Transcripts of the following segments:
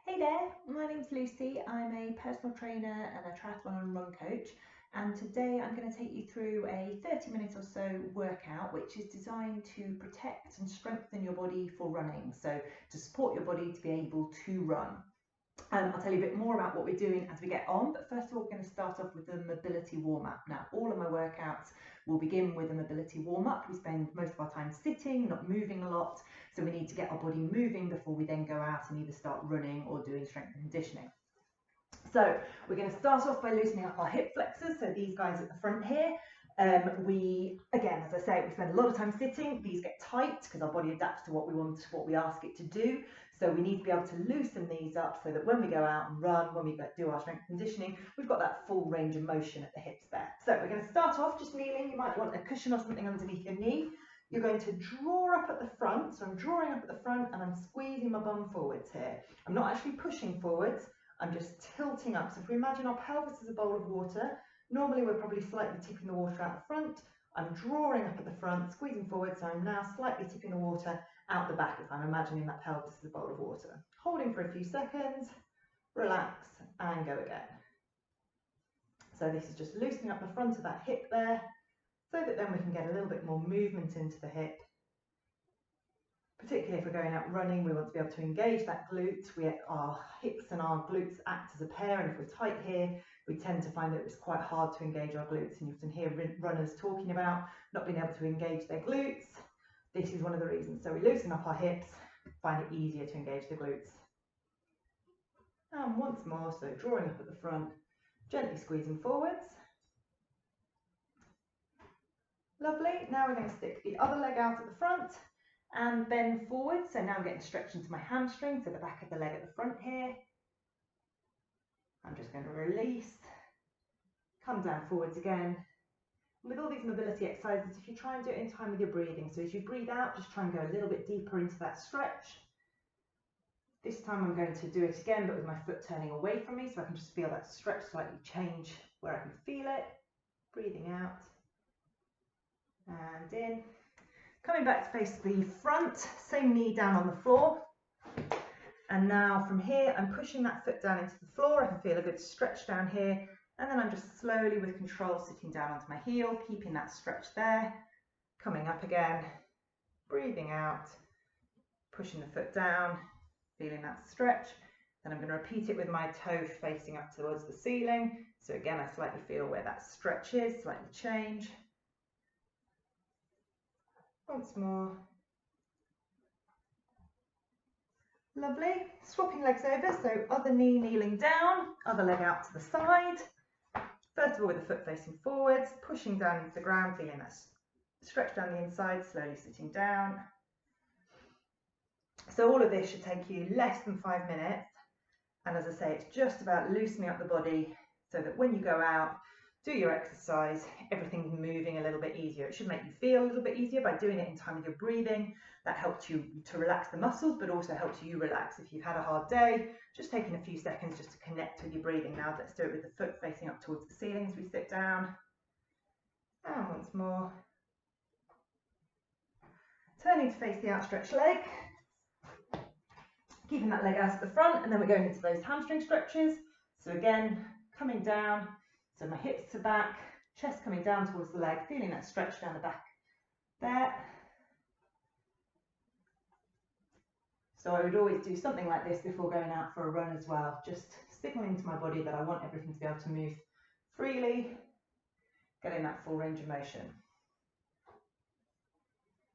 Hey there, my name's Lucy. I'm a personal trainer and a triathlon and run coach. And today I'm going to take you through a 30 minutes or so workout, which is designed to protect and strengthen your body for running. So to support your body to be able to run. I'll tell you a bit more about what we're doing as we get on, but first of all, we're going to start off with the mobility warm-up. Now, all of my workouts will begin with a mobility warm-up. We spend most of our time sitting, not moving a lot, so we need to get our body moving before we then go out and either start running or doing strength and conditioning. So we're going to start off by loosening up our hip flexors, so these guys at the front here. Again, as I say, we spend a lot of time sitting. These get tight because our body adapts to what we want, what we ask it to do. So we need to be able to loosen these up so that when we go out and run, when we do our strength conditioning, we've got that full range of motion at the hips there. So we're going to start off just kneeling. You might want a cushion or something underneath your knee. You're going to draw up at the front. So I'm drawing up at the front and I'm squeezing my bum forwards here. I'm not actually pushing forwards. I'm just tilting up. So if we imagine our pelvis is a bowl of water, normally we're probably slightly tipping the water out the front. I'm drawing up at the front, squeezing forward, so I'm now slightly tipping the water out the back if I'm imagining that pelvis is a bowl of water. Holding for a few seconds, relax and go again. So this is just loosening up the front of that hip there, so that then we can get a little bit more movement into the hip. Particularly if we're going out running, we want to be able to engage that glute. Our hips and our glutes act as a pair, and if we're tight here, we tend to find that it's quite hard to engage our glutes, and you often hear runners talking about not being able to engage their glutes. This is one of the reasons. So we loosen up our hips, find it easier to engage the glutes. And once more, so drawing up at the front, gently squeezing forwards. Lovely. Now we're going to stick the other leg out at the front and bend forward. So now I'm getting stretched into my hamstring, so the back of the leg at the front here. I'm just going to release, come down forwards again. With all these mobility exercises, if you try and do it in time with your breathing, so as you breathe out, just try and go a little bit deeper into that stretch. This time I'm going to do it again, but with my foot turning away from me, so I can just feel that stretch slightly change where I can feel it. Breathing out and in. Coming back to face the front, same knee down on the floor. And now from here, I'm pushing that foot down into the floor. I can feel a good stretch down here. And then I'm just slowly, with control, sitting down onto my heel, keeping that stretch there. Coming up again, breathing out, pushing the foot down, feeling that stretch. Then I'm going to repeat it with my toe facing up towards the ceiling. So again, I slightly feel where that stretch is, slightly change. Once more. Lovely. Swapping legs over, so other knee kneeling down, other leg out to the side. First of all, with the foot facing forwards, pushing down into the ground, feeling that stretch down the inside, slowly sitting down. So all of this should take you less than 5 minutes. And as I say, it's just about loosening up the body so that when you go out, do your exercise, everything's moving a little bit easier. It should make you feel a little bit easier by doing it in time with your breathing. That helps you to relax the muscles, but also helps you relax. If you've had a hard day, just taking a few seconds just to connect with your breathing. Now let's do it with the foot facing up towards the ceiling as we sit down. And once more. Turning to face the outstretched leg. Keeping that leg out at the front, and then we're going into those hamstring stretches. So again, coming down. So my hips to back, chest coming down towards the leg, feeling that stretch down the back there. So I would always do something like this before going out for a run as well, just signaling to my body that I want everything to be able to move freely, getting that full range of motion.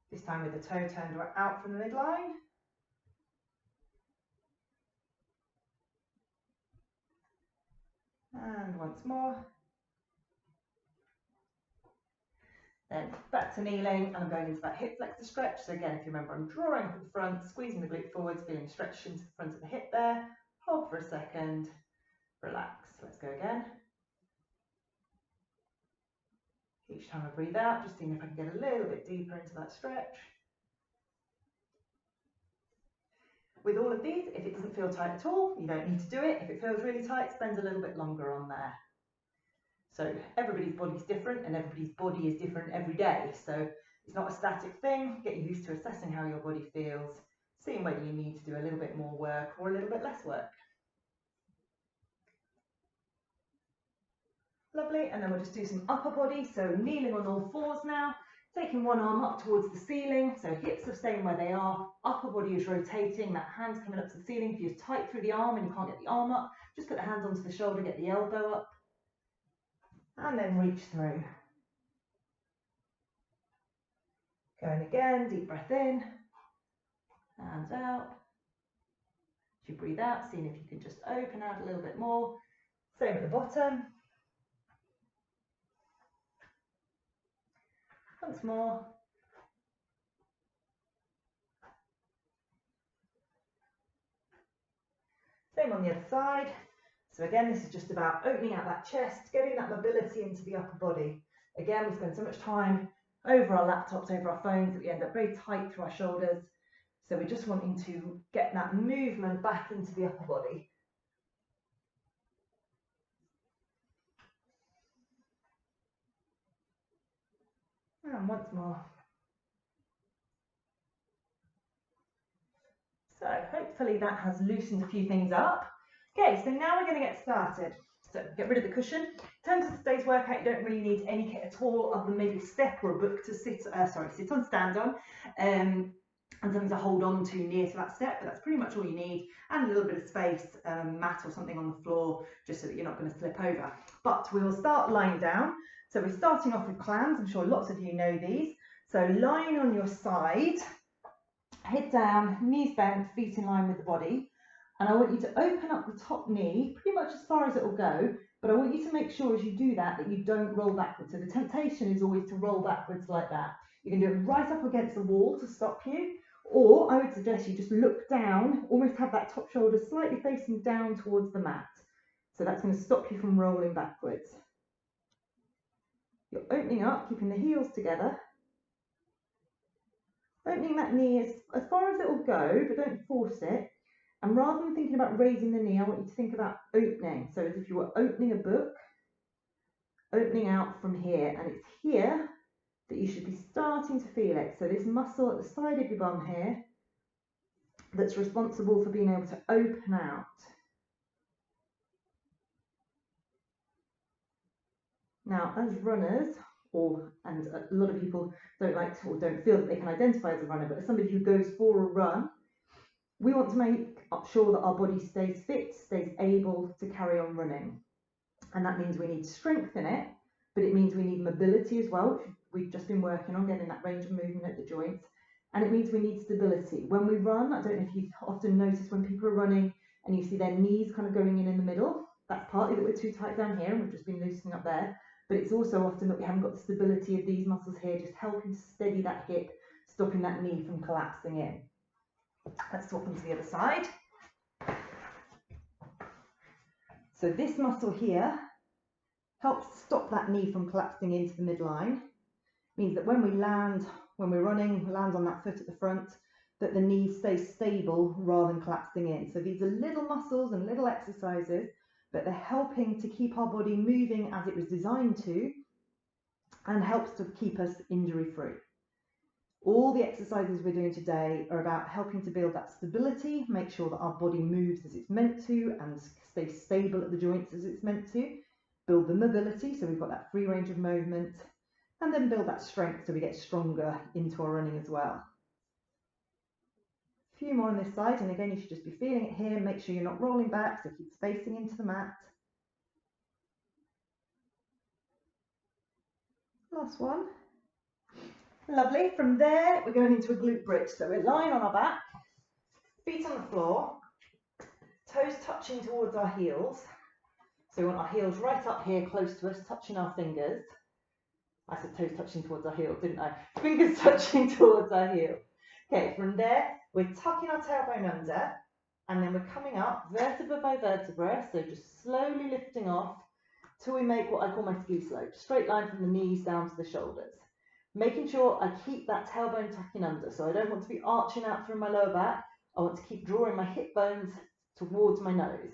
This time with the toe turned out from the midline. And once more. Then back to kneeling, and I'm going into that hip flexor stretch. So again, if you remember, I'm drawing up at the front, squeezing the glute forwards, feeling the stretch into the front of the hip there. Hold for a second, relax. Let's go again. Each time I breathe out, just seeing if I can get a little bit deeper into that stretch. With all of these, if it doesn't feel tight at all, you don't need to do it. If it feels really tight, spend a little bit longer on there. So everybody's body's different, and everybody's body is different every day. So it's not a static thing. Get used to assessing how your body feels. seeing whether you need to do a little bit more work or a little bit less work. Lovely, and then we'll just do some upper body, so kneeling on all fours now, taking one arm up towards the ceiling, so hips are staying where they are, upper body is rotating, that hand's coming up to the ceiling. If you're tight through the arm and you can't get the arm up, just put the hands onto the shoulder, get the elbow up, and then reach through. Going again, deep breath in, hands out. As you breathe out, seeing if you can just open out a little bit more. Same at the bottom. Once more. Same on the other side. So again, this is just about opening out that chest, getting that mobility into the upper body. Again, we spend so much time over our laptops, over our phones, that we end up very tight through our shoulders. So we're just wanting to get that movement back into the upper body. And once more. So hopefully that has loosened a few things up. Okay, so now we're going to get started. So get rid of the cushion. In terms of today's workout, you don't really need any kit at all other than maybe a step or a book to sit on, stand on, and something to hold on to near to that step, but that's pretty much all you need, and a little bit of space, mat or something on the floor, just so that you're not going to slip over. But we will start lying down. So we're starting off with clams. I'm sure lots of you know these. So lying on your side, head down, knees bent, feet in line with the body. And I want you to open up the top knee, pretty much as far as it will go, but I want you to make sure as you do that you don't roll backwards. So the temptation is always to roll backwards like that. You can do it right up against the wall to stop you, or I would suggest you just look down, almost have that top shoulder slightly facing down towards the mat. So that's going to stop you from rolling backwards. You're opening up, keeping the heels together. Opening that knee as far as it will go, but don't force it. And rather than thinking about raising the knee, I want you to think about opening. So as if you were opening a book, opening out from here. And it's here that you should be starting to feel it. So this muscle at the side of your bum here, that's responsible for being able to open out. Now, as runners, and a lot of people don't like to, or don't feel that they can identify as a runner, but as somebody who goes for a run, we want to make sure that our body stays fit, stays able to carry on running. And that means we need strength in it, but it means we need mobility as well, which we've just been working on, getting that range of movement at the joints. And it means we need stability. When we run, I don't know if you often notice when people are running and you see their knees kind of going in the middle, that's partly that we're too tight down here and we've just been loosening up there. But it's also often that we haven't got the stability of these muscles here, just helping to steady that hip, stopping that knee from collapsing in. Let's swap onto the other side. So this muscle here helps stop that knee from collapsing into the midline. Means that when we land, when we're running, we land on that foot at the front, that the knee stays stable rather than collapsing in. So these are little muscles and little exercises, but they're helping to keep our body moving as it was designed to, and helps to keep us injury free. All the exercises we're doing today are about helping to build that stability, make sure that our body moves as it's meant to and stays stable at the joints as it's meant to, build the mobility so we've got that free range of movement, and then build that strength so we get stronger into our running as well. A few more on this side, and again you should just be feeling it here. Make sure you're not rolling back, so keep spacing into the mat. Last one. Lovely. From there, we're going into a glute bridge. So we're lying on our back, feet on the floor, toes touching towards our heels. So we want our heels right up here, close to us, touching our fingers. I said toes touching towards our heels, didn't I? Fingers touching towards our heels. Okay, from there, we're tucking our tailbone under, and then we're coming up vertebra by vertebra. So just slowly lifting off till we make what I call my ski slope, straight line from the knees down to the shoulders. Making sure I keep that tailbone tucking under. So I don't want to be arching out through my lower back. I want to keep drawing my hip bones towards my nose.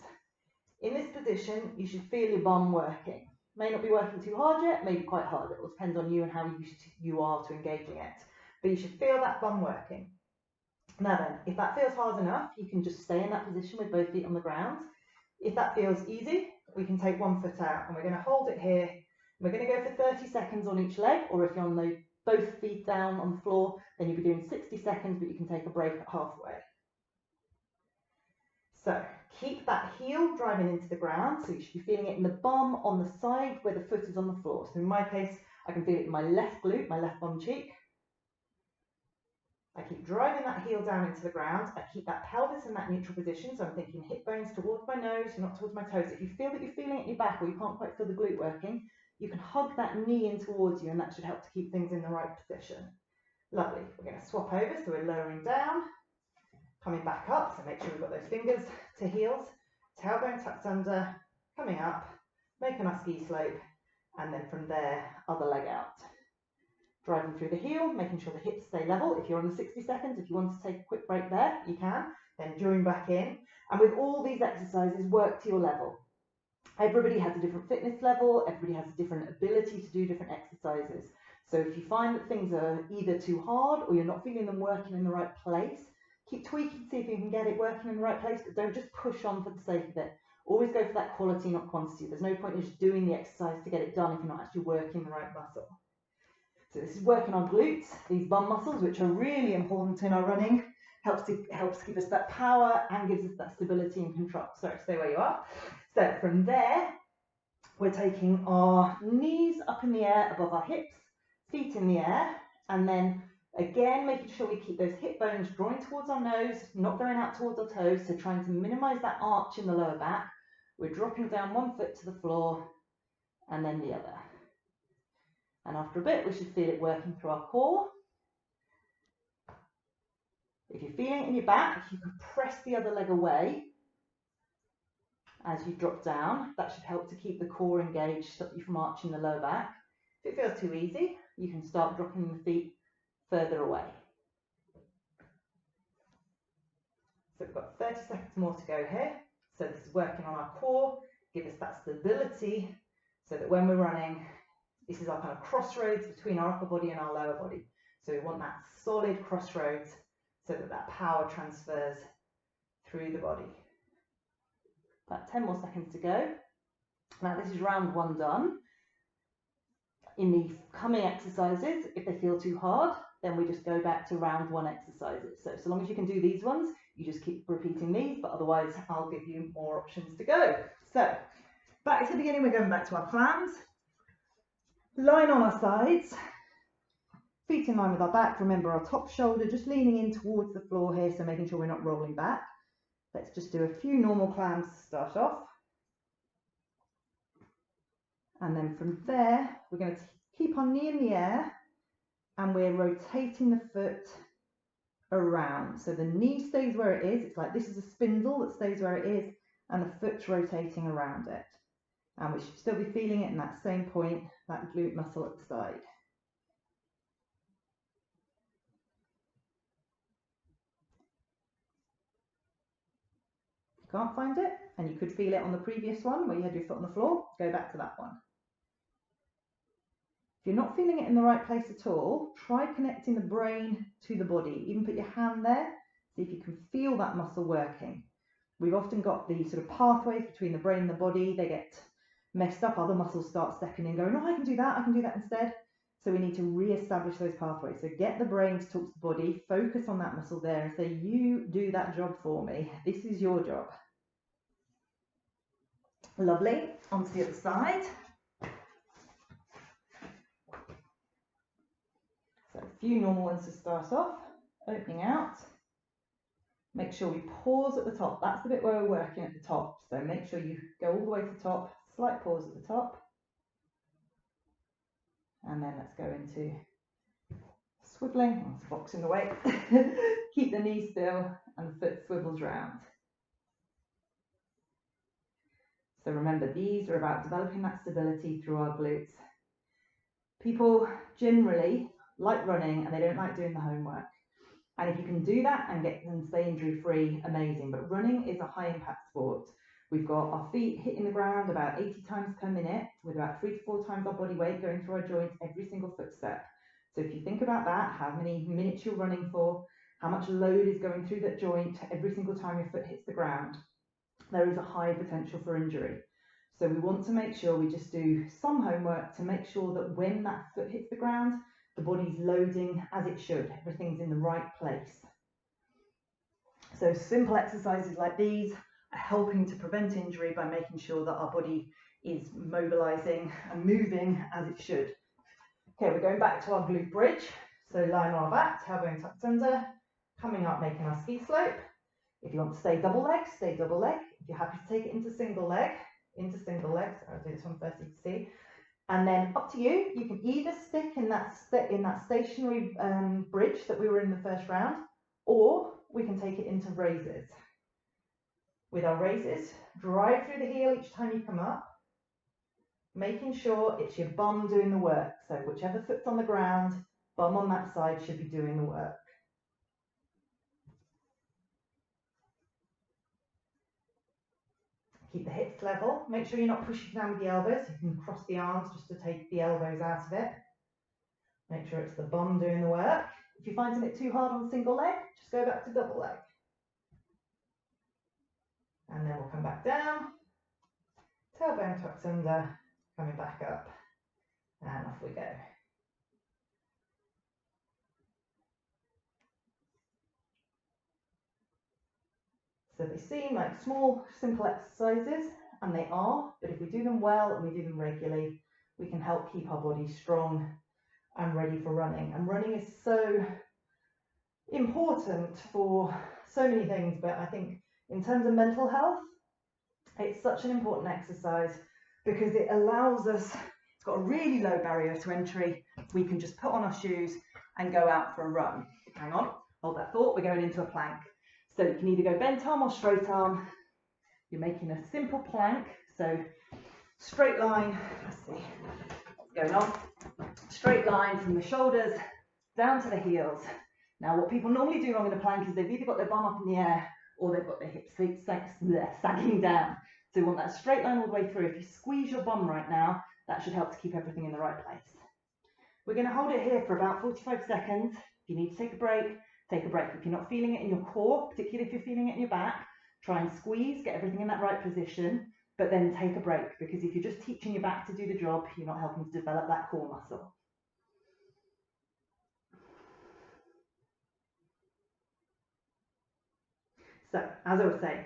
In this position, you should feel your bum working. May not be working too hard yet, maybe quite hard. It will depend on you and how used you are to engaging it. But you should feel that bum working. Now then, if that feels hard enough, you can just stay in that position with both feet on the ground. If that feels easy, we can take one foot out and we're going to hold it here. We're going to go for 30 seconds on each leg, or if you're on both feet down on the floor, then you'll be doing 60 seconds, but you can take a break at halfway. So keep that heel driving into the ground. So you should be feeling it in the bum, on the side where the foot is on the floor. So in my case, I can feel it in my left glute, my left bum cheek. I keep driving that heel down into the ground. I keep that pelvis in that neutral position. So I'm thinking hip bones towards my nose, not towards my toes. If you feel that you're feeling it in your back or you can't quite feel the glute working, you can hug that knee in towards you and that should help to keep things in the right position. Lovely. We're going to swap over. So we're lowering down, coming back up. So make sure we've got those fingers to heels, tailbone tucked under, coming up, making our ski slope. And then from there, other leg out. Driving through the heel, making sure the hips stay level. If you're on the 60 seconds, if you want to take a quick break there, you can. Then join back in. And with all these exercises, work to your level. Everybody has a different fitness level. Everybody has a different ability to do different exercises. So if you find that things are either too hard or you're not feeling them working in the right place, keep tweaking, see if you can get it working in the right place, but don't just push on for the sake of it. Always go for that quality, not quantity. There's no point in just doing the exercise to get it done if you're not actually working the right muscle. So this is working on glutes, these bum muscles, which are really important in our running. Helps give us that power and gives us that stability and control. Sorry, stay where you are. So from there, we're taking our knees up in the air above our hips, feet in the air, and then again, making sure we keep those hip bones drawing towards our nose, not going out towards our toes, so trying to minimize that arch in the lower back. We're dropping down one foot to the floor and then the other. And after a bit, we should feel it working through our core. If you're feeling it in your back, you can press the other leg away as you drop down. That should help to keep the core engaged, stop you from arching the lower back. If it feels too easy, you can start dropping the feet further away. So we've got 30 seconds more to go here. So this is working on our core, give us that stability so that when we're running, this is our kind of crossroads between our upper body and our lower body. So we want that solid crossroads so that that power transfers through the body. About 10 more seconds to go. Now this is round one done. In the coming exercises, if they feel too hard, then we just go back to round one exercises. So long as you can do these ones, you just keep repeating these, but otherwise I'll give you more options to go. So back to the beginning, we're going back to our clams. Lying on our sides, feet in line with our back. Remember our top shoulder just leaning in towards the floor here, so making sure we're not rolling back. Let's just do a few normal clams to start off. And then from there, we're going to keep our knee in the air and we're rotating the foot around. So the knee stays where it is. It's like this is a spindle that stays where it is and the foot's rotating around it. And we should still be feeling it in that same point, that glute muscle at the side. If you can't find it, and you could feel it on the previous one where you had your foot on the floor, go back to that one. If you're not feeling it in the right place at all, try connecting the brain to the body. Even put your hand there, see if you can feel that muscle working. We've often got these sort of pathways between the brain and the body. They get messed up. Other muscles start stepping in, going, oh, I can do that instead. So we need to re-establish those pathways. So get the brain to talk to the body, focus on that muscle there and say, you do that job for me. This is your job. Lovely. Onto the other side. So a few normal ones to start off. Opening out. Make sure we pause at the top. That's the bit where we're working at the top. So make sure you go all the way to the top. Slight pause at the top. And then let's go into swiveling. Oh, it's a box in the way. Keep the knee still and the foot swivels round. So remember, these are about developing that stability through our glutes. People generally like running and they don't like doing the homework. And if you can do that and stay injury free, amazing. But running is a high impact sport. We've got our feet hitting the ground about 80 times per minute with about 3 to 4 times our body weight going through our joints every single footstep. So if you think about that, how many minutes you're running for, how much load is going through that joint every single time your foot hits the ground, there is a high potential for injury. So we want to make sure we just do some homework to make sure that when that foot hits the ground, the body's loading as it should, everything's in the right place. So simple exercises like these are helping to prevent injury by making sure that our body is mobilizing and moving as it should. Okay, we're going back to our glute bridge. So lying on our back, tailbone tucked under, coming up, making our ski slope. If you want to stay double leg, stay double leg. If you're happy to take it into single leg. I'll do this one first so you can see. And then up to you, you can either stick in that stationary bridge that we were in the first round, or we can take it into raises. With our raises, drive through the heel each time you come up, making sure it's your bum doing the work. So whichever foot's on the ground, bum on that side should be doing the work. Keep the hips level. Make sure you're not pushing down with the elbows. You can cross the arms just to take the elbows out of it. Make sure it's the bum doing the work. If you're finding it too hard on single leg, just go back to double leg. And then we'll come back down. Tailbone tucked under, coming back up. And off we go. So they seem like small, simple exercises, and they are, but if we do them well and we do them regularly, we can help keep our body strong and ready for running. And running is so important for so many things, but I think in terms of mental health, it's such an important exercise because it allows us, it's got a really low barrier to entry. We can just put on our shoes and go out for a run. Hang on, hold that thought, we're going into a plank. So you can either go bent arm or straight arm. You're making a simple plank. So straight line, let's see what's going on. Straight line from the shoulders down to the heels. Now what people normally do wrong in a plank is they've either got their bum up in the air or they've got their hips sagging down. So you want that straight line all the way through. If you squeeze your bum right now, that should help to keep everything in the right place. We're going to hold it here for about 45 seconds. If you need to take a break, take a break. If you're not feeling it in your core, particularly if you're feeling it in your back, try and squeeze, get everything in that right position, but then take a break, because if you're just teaching your back to do the job, you're not helping to develop that core muscle. So, as I was saying,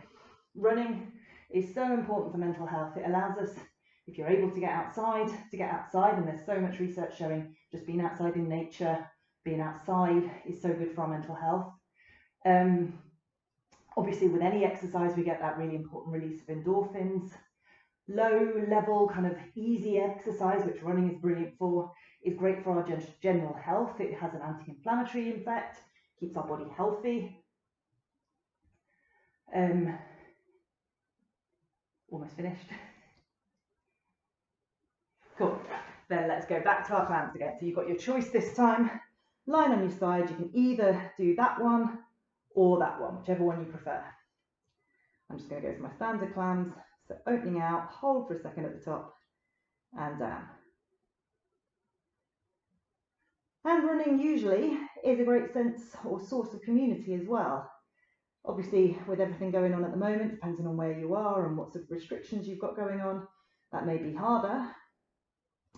running is so important for mental health. It allows us, if you're able to get outside, and there's so much research showing just being outside in nature, being outside is so good for our mental health. Obviously, with any exercise, we get that really important release of endorphins. Low level, kind of easy exercise, which running is brilliant for, is great for our general health. It has an anti-inflammatory effect, keeps our body healthy. Almost finished. Cool. Then let's go back to our plans again. So you've got your choice this time. Line on your side, you can either do that one or that one, whichever one you prefer. I'm just going to go for my standard clams. So opening out, hold for a second at the top and down. And running usually is a great sense or source of community as well. Obviously, with everything going on at the moment, depending on where you are and what sort of restrictions you've got going on, that may be harder.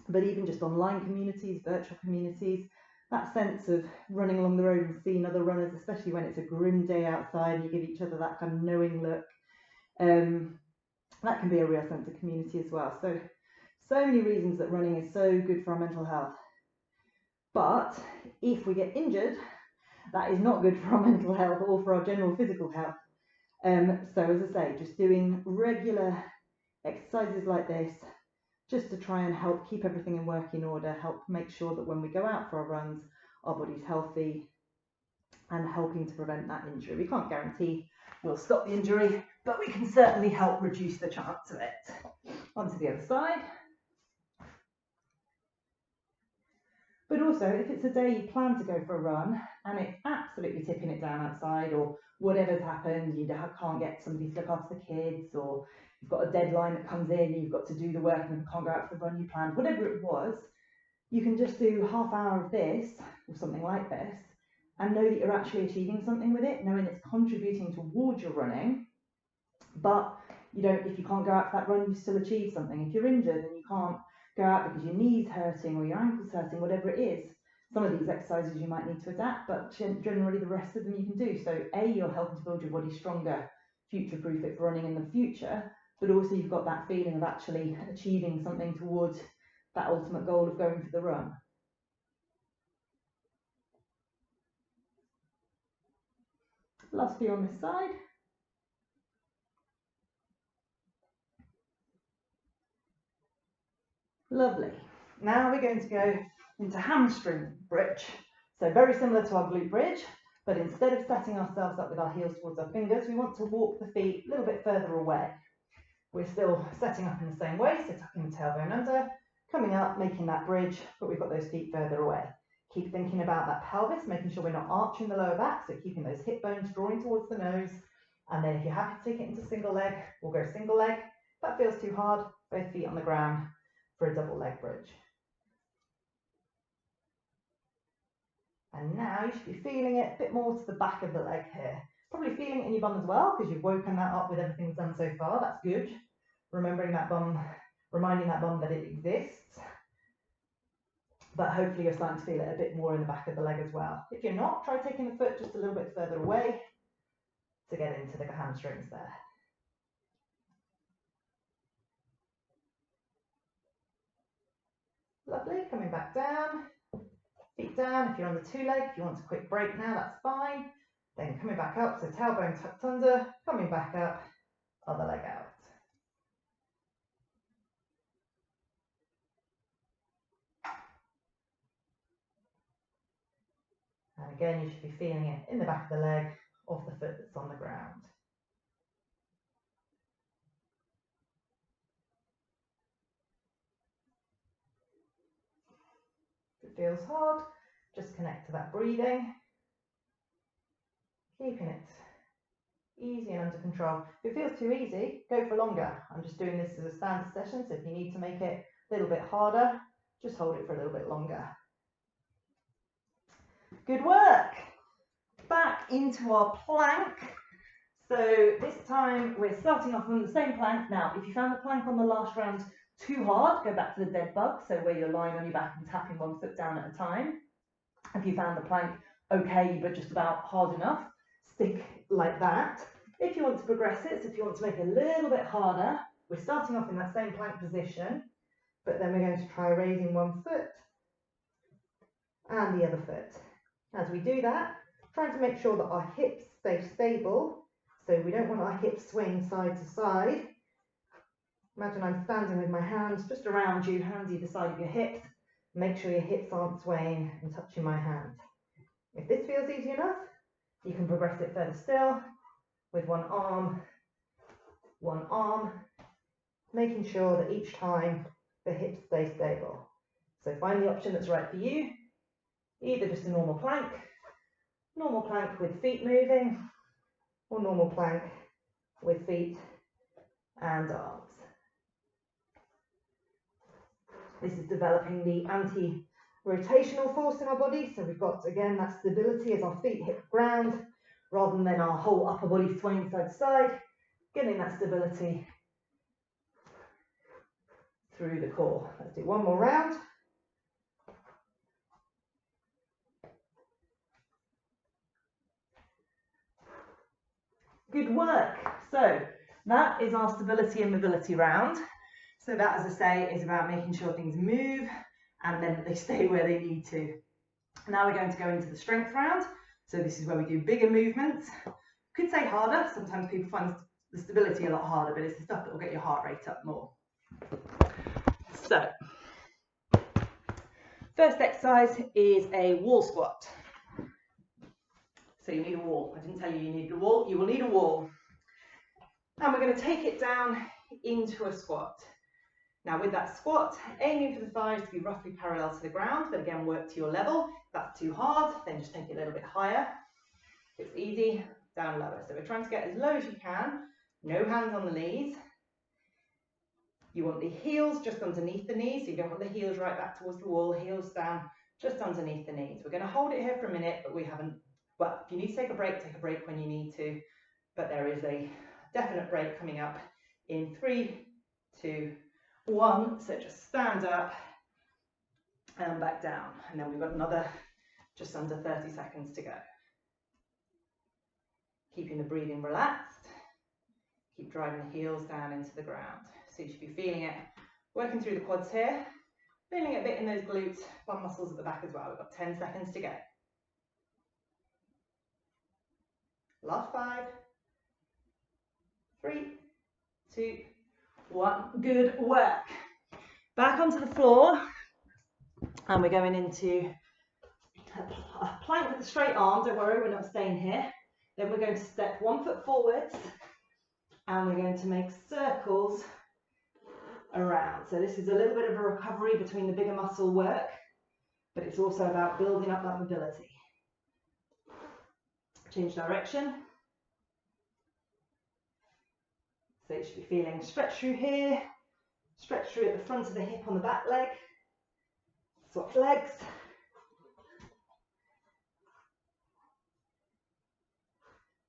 But even just online communities, virtual communities, that sense of running along the road and seeing other runners, especially when it's a grim day outside and you give each other that kind of knowing look, that can be a real sense of community as well. So many reasons that running is so good for our mental health. But if we get injured, that is not good for our mental health or for our general physical health. So as I say, just doing regular exercises like this, just to try and help keep everything in working order, help make sure that when we go out for our runs, our body's healthy and helping to prevent that injury. We can't guarantee we'll stop the injury, but we can certainly help reduce the chance of it. Onto the other side. But also, if it's a day you plan to go for a run and it's absolutely tipping it down outside, or whatever's happened, you can't get somebody to look after the kids, or you've got a deadline that comes in and you've got to do the work and can't go out for the run you planned, whatever it was, you can just do half hour of this or something like this and know that you're actually achieving something with it, knowing it's contributing towards your running. But you don't, if you can't go out for that run, you still achieve something. If you're injured and you can't go out because your knee's hurting or your ankle's hurting, whatever it is, some of these exercises you might need to adapt, but generally the rest of them you can do. So A, you're helping to build your body stronger, future-proof it for running in the future, but also you've got that feeling of actually achieving something towards that ultimate goal of going for the run. Last few on this side. Lovely. Now we're going to go into hamstring bridge. So very similar to our glute bridge, but instead of setting ourselves up with our heels towards our fingers, we want to walk the feet a little bit further away. We're still setting up in the same way, so tucking the tailbone under, coming up, making that bridge, but we've got those feet further away. Keep thinking about that pelvis, making sure we're not arching the lower back, so keeping those hip bones drawing towards the nose. And then if you're happy to take it into single leg, we'll go single leg. If that feels too hard, both feet on the ground for a double leg bridge. And now you should be feeling it a bit more to the back of the leg here. Probably feeling it in your bum as well, because you've woken that up with everything we've done so far. That's good. Remembering that bum, reminding that bum that it exists. But hopefully you're starting to feel it a bit more in the back of the leg as well. If you're not, try taking the foot just a little bit further away to get into the hamstrings there. Lovely, coming back down, feet down. If you're on the two leg, if you want a quick break now, that's fine. Then coming back up, so tailbone tucked under, coming back up, other leg out. And again, you should be feeling it in the back of the leg, off the foot that's on the ground. If it feels hard, just connect to that breathing. Keeping it easy and under control. If it feels too easy, go for longer. I'm just doing this as a standard session, so if you need to make it a little bit harder, just hold it for a little bit longer. Good work. Back into our plank. So this time we're starting off on the same plank. Now, if you found the plank on the last round too hard, go back to the dead bug, so where you're lying on your back and tapping one foot down at a time. If you found the plank okay, but just about hard enough, stick like that. If you want to progress it, so if you want to make it a little bit harder, we're starting off in that same plank position, but then we're going to try raising one foot and the other foot. As we do that, trying to make sure that our hips stay stable, so we don't want our hips swaying side to side. Imagine I'm standing with my hands just around you, hands either side of your hips. Make sure your hips aren't swaying and touching my hand. If this feels easy enough, you can progress it further still with one arm, making sure that each time the hips stay stable. So find the option that's right for you, either just a normal plank with feet moving, or normal plank with feet and arms. This is developing the anti-rotational force in our body, so we've got, again, that stability as our feet hit the ground, rather than our whole upper body swaying side to side, getting that stability through the core. Let's do one more round. Good work. So that is our stability and mobility round. So that, as I say, is about making sure things move and then they stay where they need to. Now we're going to go into the strength round. So this is where we do bigger movements. Could say harder. Sometimes people find the stability a lot harder, but it's the stuff that will get your heart rate up more. So first exercise is a wall squat. So you need a wall. I didn't tell you you needed a wall. You will need a wall. And we're going to take it down into a squat. Now with that squat, aiming for the thighs to be roughly parallel to the ground, but again, work to your level. If that's too hard, then just take it a little bit higher. If it's easy, down lower. So we're trying to get as low as you can, no hands on the knees. You want the heels just underneath the knees, so you don't want the heels right back towards the wall, heels down just underneath the knees. We're going to hold it here for a minute, but we haven't well, if you need to take a break when you need to, but there is a definite break coming up in 3, 2, 1. So just stand up and back down, and then we've got another just under 30 seconds to go. Keeping the breathing relaxed, keep driving the heels down into the ground. So you should be feeling it, working through the quads here, feeling it a bit in those glutes, bum muscles at the back as well. We've got 10 seconds to go. Last 5, 3, 2, 1. Good work. Back onto the floor, and we're going into a plank with a straight arm. Don't worry, we're not staying here. Then we're going to step 1 foot forwards, and we're going to make circles around. So this is a little bit of a recovery between the bigger muscle work, but it's also about building up that mobility. Change direction. So you should be feeling stretch through here, stretch through at the front of the hip on the back leg. Swap legs.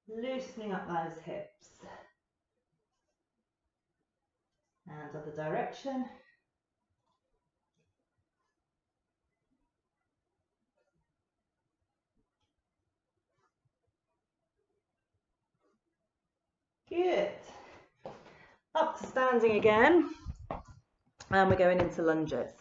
Loosening up those hips. And other direction. Good. Up to standing again. And we're going into lunges.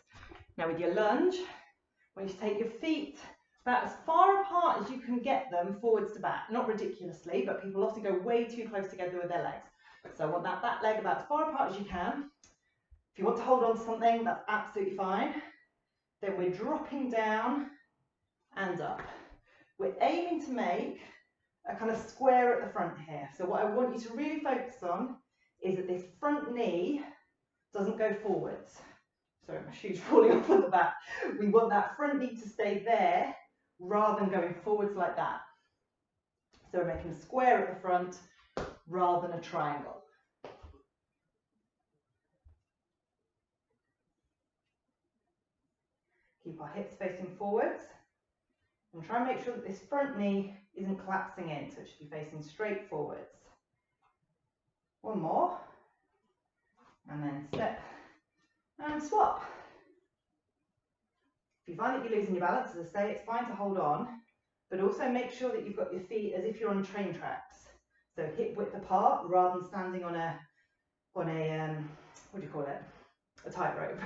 Now with your lunge, I want you to take your feet about as far apart as you can get them forwards to back. Not ridiculously, but people often go way too close together with their legs. So I want that back leg about as far apart as you can. If you want to hold on to something, that's absolutely fine. Then we're dropping down and up. We're aiming to make a kind of square at the front here. So what I want you to really focus on is that this front knee doesn't go forwards. Sorry, my shoe's falling off at the back. We want that front knee to stay there rather than going forwards like that. So we're making a square at the front rather than a triangle. Keep our hips facing forwards and try and make sure that this front knee isn't collapsing in, so it should be facing straight forwards. One more, and then step and swap. If you find that you're losing your balance, as I say, it's fine to hold on, but also make sure that you've got your feet as if you're on train tracks. So hip width apart rather than standing on a what do you call it? A tightrope.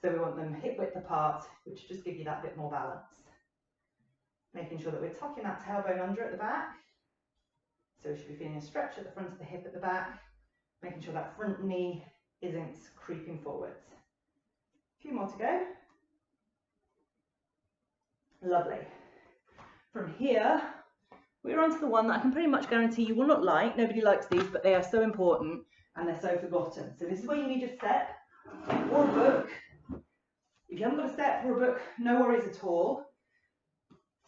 So we want them hip width apart, which just give you that bit more balance. Making sure that we're tucking that tailbone under at the back. So we should be feeling a stretch at the front of the hip at the back, making sure that front knee isn't creeping forwards. A few more to go. Lovely. From here, we're onto the one that I can pretty much guarantee you will not like. Nobody likes these, but they are so important and they're so forgotten. So this is where you need your step or a book. If you haven't got a step or a book, no worries at all.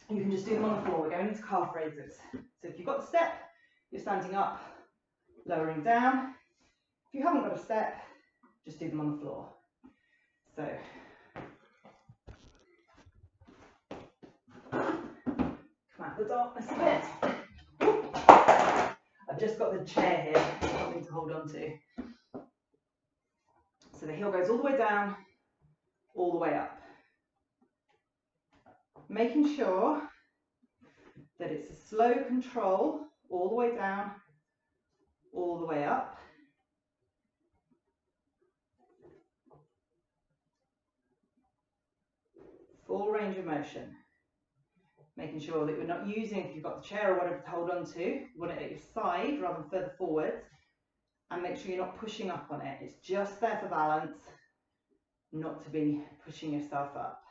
You can just do them on the floor. We're going into calf raises. So if you've got the step, you're standing up, lowering down. If you haven't got a step, just do them on the floor. So come out the darkness a bit. I've just got the chair here, something to hold on to. So the heel goes all the way down, all the way up. Making sure that it's a slow control all the way down, all the way up. Full range of motion. Making sure that you're not using, if you've got the chair or whatever to hold on to, you want it at your side rather than further forwards. And make sure you're not pushing up on it. It's just there for balance, not to be pushing yourself up.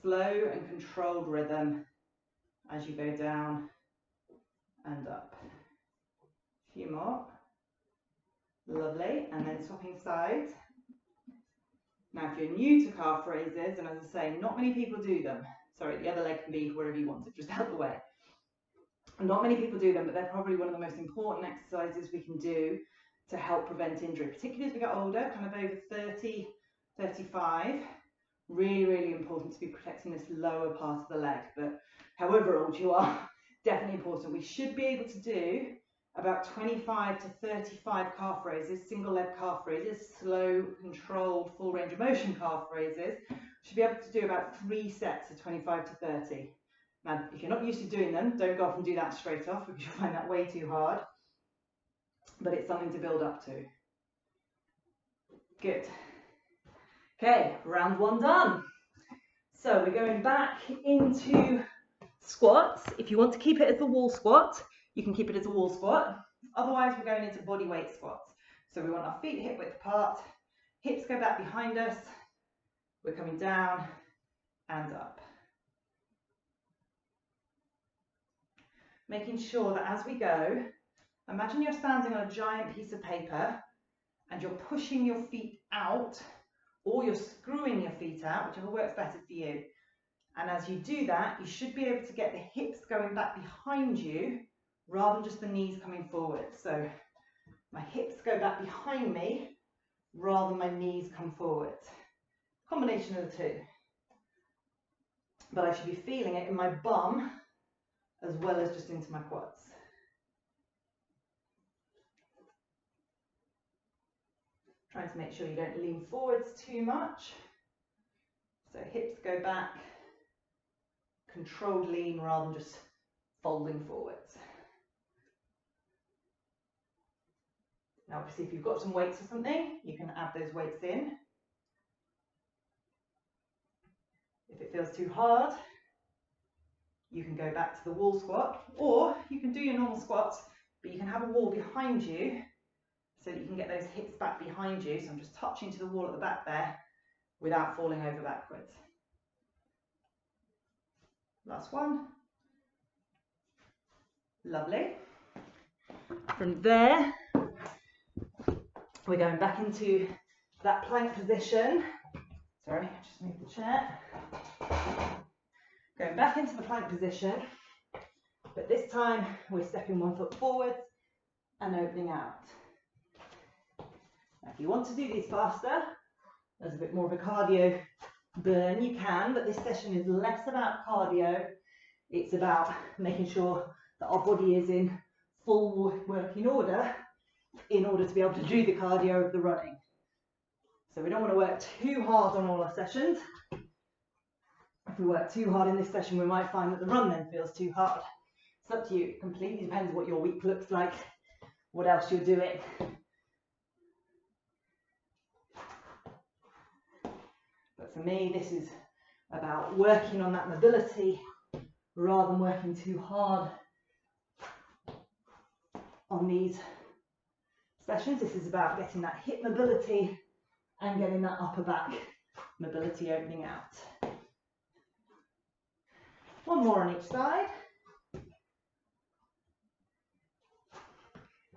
Slow and controlled rhythm as you go down and up. A few more. Lovely. And then swapping sides. Now, if you're new to calf raises, and as I say, not many people do them. Sorry, the other leg can be wherever you want it, just out the way. Not many people do them, but they're probably one of the most important exercises we can do to help prevent injury, particularly as we get older, kind of over 30, 35. Really, really important to be protecting this lower part of the leg. But however old you are, definitely important. We should be able to do about 25 to 35 calf raises, single leg calf raises, slow, controlled, full range of motion calf raises. Should be able to do about 3 sets of 25 to 30. Now, if you're not used to doing them, don't go off and do that straight off because you'll find that way too hard. But it's something to build up to. Good. Okay, round 1 done. So we're going back into squats. If you want to keep it as a wall squat, you can keep it as a wall squat. Otherwise, we're going into body weight squats. So we want our feet hip width apart, hips go back behind us. We're coming down and up. Making sure that as we go, imagine you're standing on a giant piece of paper and you're pushing your feet out, or you're screwing your feet out, whichever works better for you. And as you do that, you should be able to get the hips going back behind you rather than just the knees coming forward. So my hips go back behind me rather than my knees come forward. Combination of the two. But I should be feeling it in my bum as well as just into my quads. Trying to make sure you don't lean forwards too much. So hips go back, controlled lean rather than just folding forwards. Now obviously if you've got some weights or something, you can add those weights in. If it feels too hard, you can go back to the wall squat, or you can do your normal squats, but you can have a wall behind you so that you can get those hips back behind you. So I'm just touching to the wall at the back there without falling over backwards. Last one. Lovely. From there, we're going back into that plank position. Sorry, just move the chair. Going back into the plank position, but this time we're stepping 1 foot forward and opening out. Now, if you want to do these faster, there's a bit more of a cardio burn, you can, but this session is less about cardio. It's about making sure that our body is in full working order in order to be able to do the cardio of the running. So we don't want to work too hard on all our sessions. If we work too hard in this session, we might find that the run then feels too hard. It's up to you. It completely depends what your week looks like, what else you're doing. But for me, this is about working on that mobility rather than working too hard on these sessions. This is about getting that hip mobility and getting that upper back mobility opening out. One more on each side.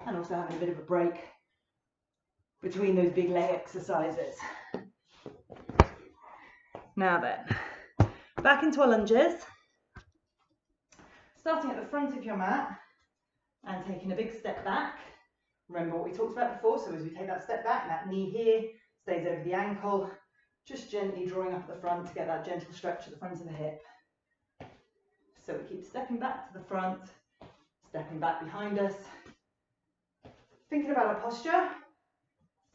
And also having a bit of a break between those big leg exercises. Now then, back into our lunges. Starting at the front of your mat and taking a big step back. Remember what we talked about before, so as we take that step back, that knee here stays over the ankle, just gently drawing up at the front to get that gentle stretch at the front of the hip. So we keep stepping back to the front, stepping back behind us. Thinking about our posture,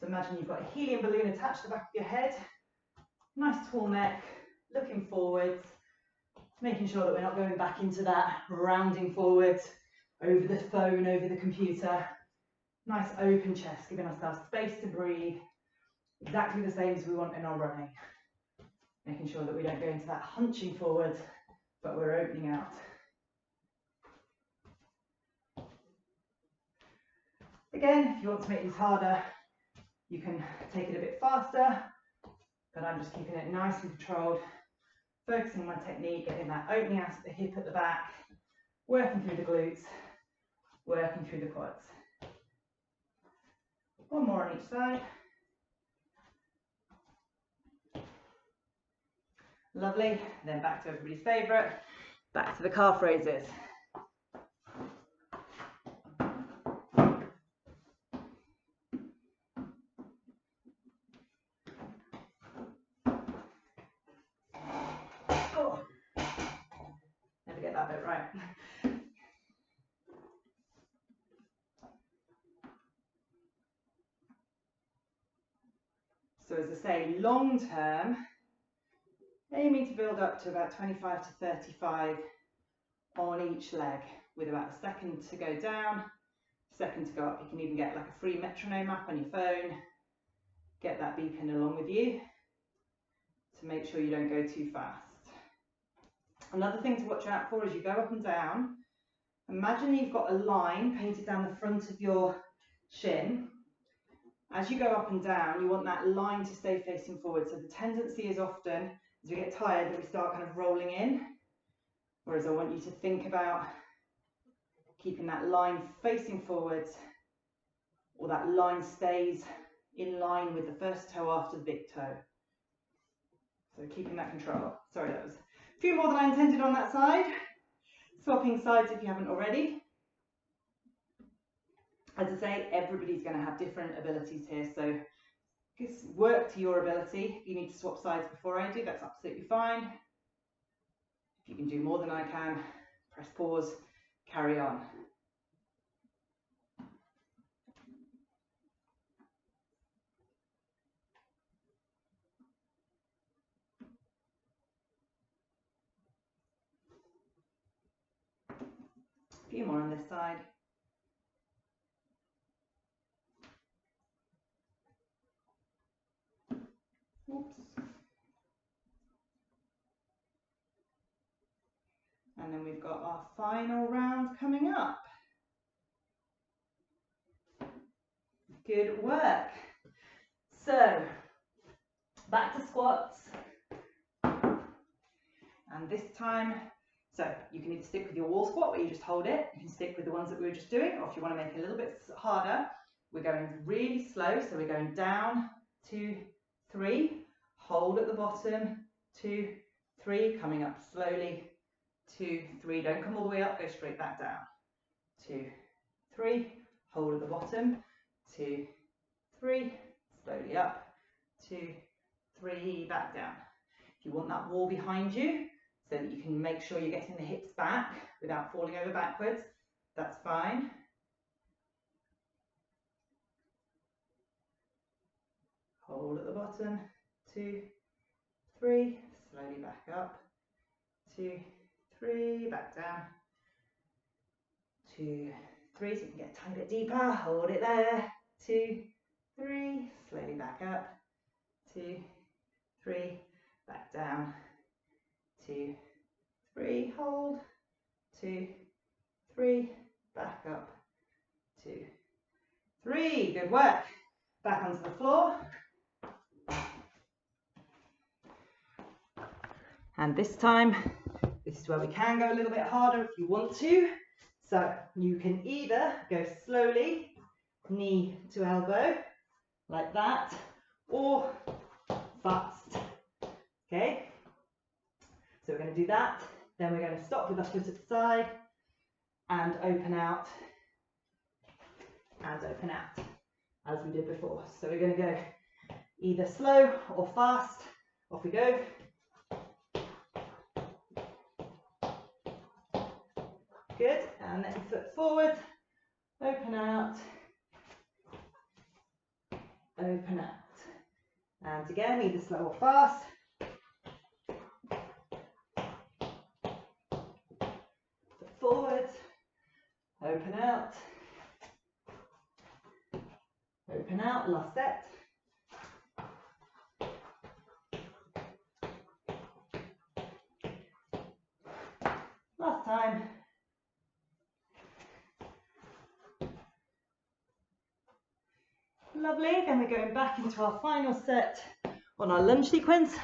so imagine you've got a helium balloon attached to the back of your head, nice tall neck, looking forwards, making sure that we're not going back into that rounding forwards over the phone, over the computer. Nice open chest, giving ourselves space to breathe, exactly the same as we want in our running. Making sure that we don't go into that hunching forwards, but we're opening out. Again, if you want to make these harder, you can take it a bit faster, but I'm just keeping it nice and controlled, focusing on my technique, getting that opening out of the hip at the back, working through the glutes, working through the quads. One more on each side. Lovely. Then back to everybody's favourite, back to the calf raises. So as I say, long term, aiming to build up to about 25 to 35 on each leg, with about a second to go down, second to go up. You can even get like a free metronome app on your phone, get that beeping along with you to make sure you don't go too fast. Another thing to watch out for as you go up and down, imagine you've got a line painted down the front of your shin. As you go up and down, you want that line to stay facing forward. So the tendency is often, as we get tired, that we start kind of rolling in. Whereas I want you to think about keeping that line facing forwards, or that line stays in line with the first toe after the big toe. So keeping that control. Sorry, that was a few more than I intended on that side. Swapping sides if you haven't already. As I say, everybody's going to have different abilities here, so just work to your ability. If you need to swap sides before I do, that's absolutely fine. If you can do more than I can, press pause, carry on. A few more on this side. Oops. And then we've got our final round coming up. Good work. So, back to squats. And this time, so you can either stick with your wall squat where you just hold it, you can stick with the ones that we were just doing, or if you want to make it a little bit harder, we're going really slow, so we're going down, 2, 3, hold at the bottom, 2, 3, coming up slowly, 2, 3, don't come all the way up, go straight back down, 2, 3, hold at the bottom, 2, 3, slowly up, 2, 3, back down. If you want that wall behind you, so that you can make sure you're getting the hips back without falling over backwards, that's fine. Hold at the bottom, 2, 3, slowly back up, 2, 3, back down, 2, 3, so you can get a tiny bit deeper, hold it there, 2, 3, slowly back up, 2, 3, back down, 2, 3, hold, 2, 3, back up, 2, 3, good work. Back onto the floor. And this time, this is where we can go a little bit harder if you want to. So you can either go slowly, knee to elbow, like that, or fast. Okay? So we're going to do that. Then we're going to stop with our foot at the side and open out and open out, as we did before. So we're going to go either slow or fast. Off we go. Good, and then foot forward, open out, open out. And again, either slow or fast. Foot forward, open out, last set. Last time. Lovely, then we're going back into our final set on our lunge sequence.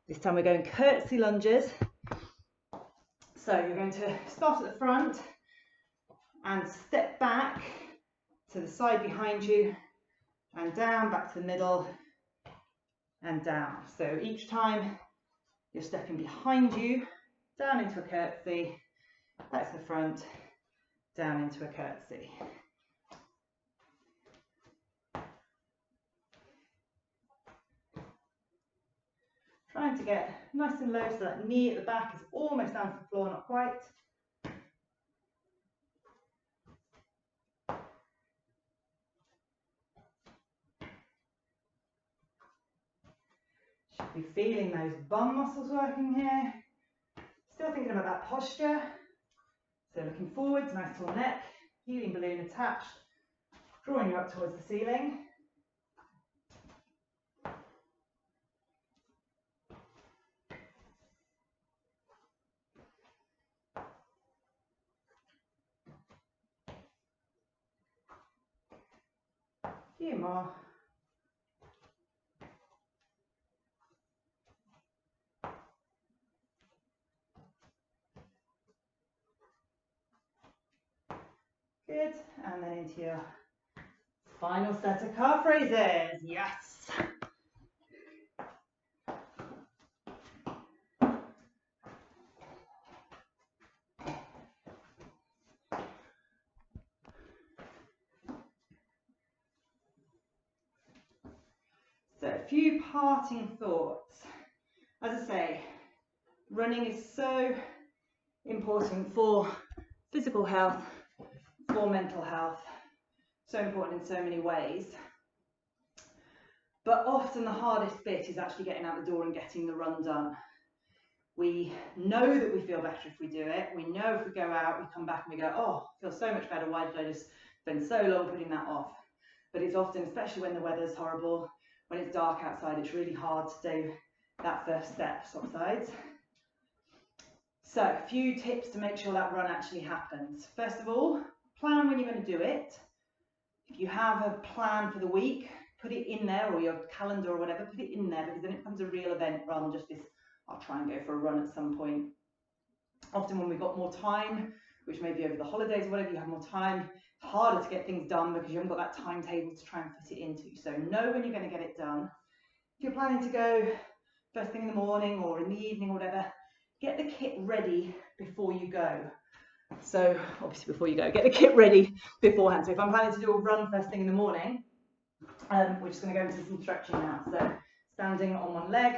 This time we're going curtsy lunges. So you're going to start at the front and step back to the side behind you and down, back to the middle and down. So each time you're stepping behind you, down into a curtsy, back to the front, down into a curtsy. Trying to get nice and low so that knee at the back is almost down to the floor, not quite. Be feeling those bum muscles working here. Still thinking about that posture. So looking forwards, nice tall neck, helium balloon attached, drawing you up towards the ceiling. Few more. Good, and then into your final set of calf raises. Yes. So a few parting thoughts. As I say, running is so important for physical health, for mental health, so important in so many ways. But often the hardest bit is actually getting out the door and getting the run done. We know that we feel better if we do it. We know if we go out, we come back and we go, oh, I feel so much better. Why did I just spend so long putting that off? But it's often, especially when the weather's horrible, when it's dark outside, it's really hard to do that first step, swap sides. So a few tips to make sure that run actually happens. First of all, plan when you're going to do it. If you have a plan for the week, put it in there, or your calendar or whatever, put it in there, because then it becomes a real event rather than just this, I'll try and go for a run at some point. Often when we've got more time, which may be over the holidays or whatever, you have more time, it's harder to get things done because you haven't got that timetable to try and fit it into. So know when you're going to get it done. If you're planning to go first thing in the morning or in the evening or whatever, get the kit ready before you go. So obviously before you go, get the kit ready beforehand. So if I'm planning to do a run first thing in the morning, we're just going to go into some stretching now. So standing on one leg,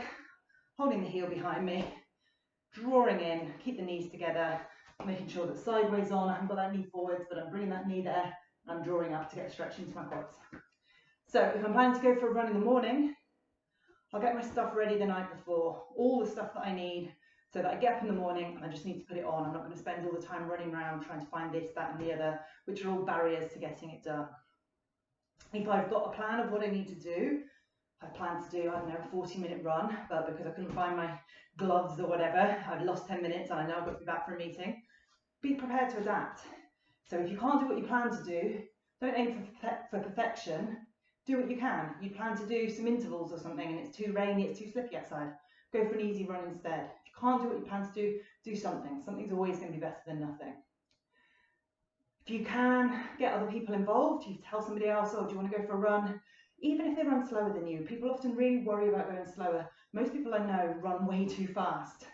holding the heel behind me, drawing in, keep the knees together, making sure that sideways on, I haven't got that knee forwards, but I'm bringing that knee there, and I'm drawing up to get a stretch into my quads. So if I'm planning to go for a run in the morning, I'll get my stuff ready the night before, all the stuff that I need, so that I get up in the morning and I just need to put it on. I'm not going to spend all the time running around trying to find this, that and the other, which are all barriers to getting it done. If I've got a plan of what I need to do, I plan to do, I don't know, a 40-minute run, but because I couldn't find my gloves or whatever, I've lost 10 minutes and I know I've got to be back for a meeting. Be prepared to adapt. So if you can't do what you plan to do, don't aim for perfection. Do what you can. You plan to do some intervals or something and it's too rainy, it's too slippy outside. Go for an easy run instead. If you can't do what you plan to do, do something. Something's always going to be better than nothing. If you can, get other people involved. You tell somebody else, oh, do you want to go for a run? Even if they run slower than you, people often really worry about going slower. Most people I know run way too fast.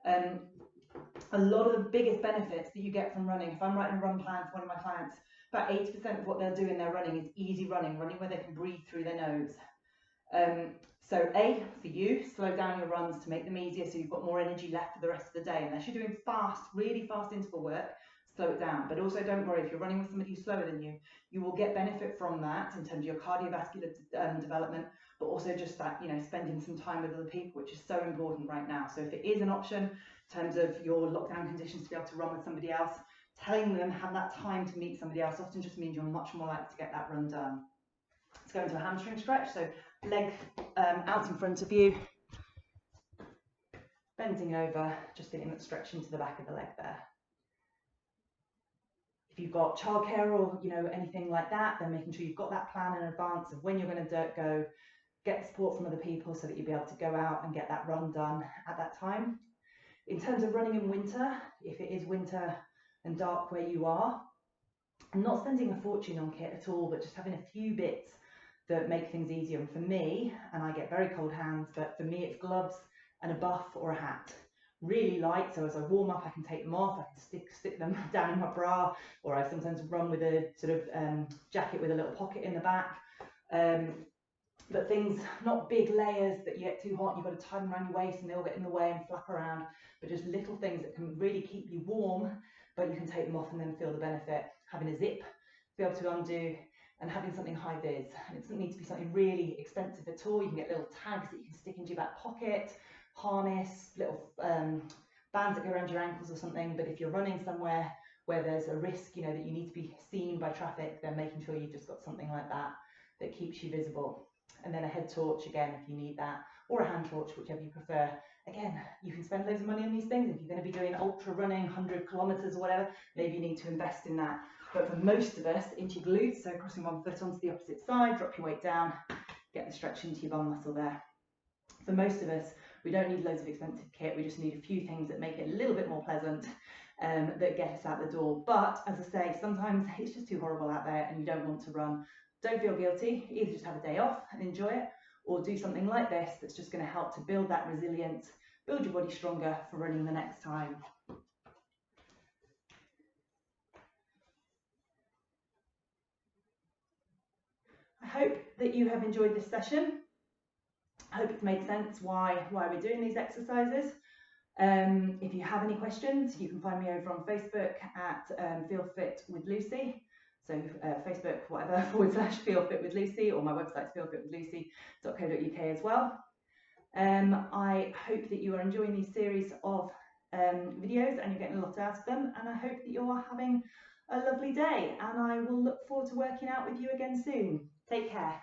A lot of the biggest benefits that you get from running, if I'm writing a run plan for one of my clients, about 80% of what they'll do in their running is easy running where they can breathe through their nose. So A, for you, slow down your runs to make them easier so you've got more energy left for the rest of the day. Unless you're doing fast, really fast interval work, slow it down. But also don't worry, if you're running with somebody who's slower than you, you will get benefit from that in terms of your cardiovascular development, but also just that, you know, spending some time with other people, which is so important right now. So if it is an option in terms of your lockdown conditions to be able to run with somebody else, telling them have that time to meet somebody else often just means you're much more likely to get that run done. Let's go into a hamstring stretch. So leg out in front of you, bending over, just getting that stretch into the back of the leg there. If you've got childcare or anything like that, then making sure you've got that plan in advance of when you're going to go, get support from other people so that you'll be able to go out and get that run done at that time. In terms of running in winter, if it is winter and dark where you are, I'm not spending a fortune on kit at all, but just having a few bits that make things easier. And for me, and I get very cold hands, but for me it's gloves and a buff or a hat. Really light, so as I warm up I can take them off, I can stick them down in my bra, or I sometimes run with a sort of jacket with a little pocket in the back. But things, not big layers that you get too hot, you've got to tie them around your waist and they'll get in the way and flap around, but just little things that can really keep you warm, but you can take them off and then feel the benefit. Having a zip, be able to undo, and having something high vis. And it doesn't need to be something really expensive at all. You can get little tags that you can stick into your back pocket, harness, little bands that go around your ankles or something. But if you're running somewhere where there's a risk, you know, that you need to be seen by traffic, then making sure you've just got something like that that keeps you visible. And then a head torch again if you need that, or a hand torch, whichever you prefer. Again, you can spend loads of money on these things. If you're going to be doing ultra running, 100 kilometers or whatever, maybe you need to invest in that. But for most of us, into your glutes, so crossing one foot onto the opposite side, drop your weight down, get the stretch into your bum muscle there. For most of us, we don't need loads of expensive kit. We just need a few things that make it a little bit more pleasant, that get us out the door. But as I say, sometimes it's just too horrible out there and you don't want to run. Don't feel guilty. Either just have a day off and enjoy it, or do something like this that's just going to help to build that resilience, build your body stronger for running the next time. I hope that you have enjoyed this session. I hope it's made sense why we're doing these exercises. If you have any questions, you can find me over on Facebook at Feel Fit with Lucy. So Facebook, whatever, /Feel Fit with Lucy, or my website's feelfitwithlucy.co.uk as well. I hope that you are enjoying these series of videos and you're getting a lot out of them, and I hope that you are having a lovely day, and I will look forward to working out with you again soon. Take care.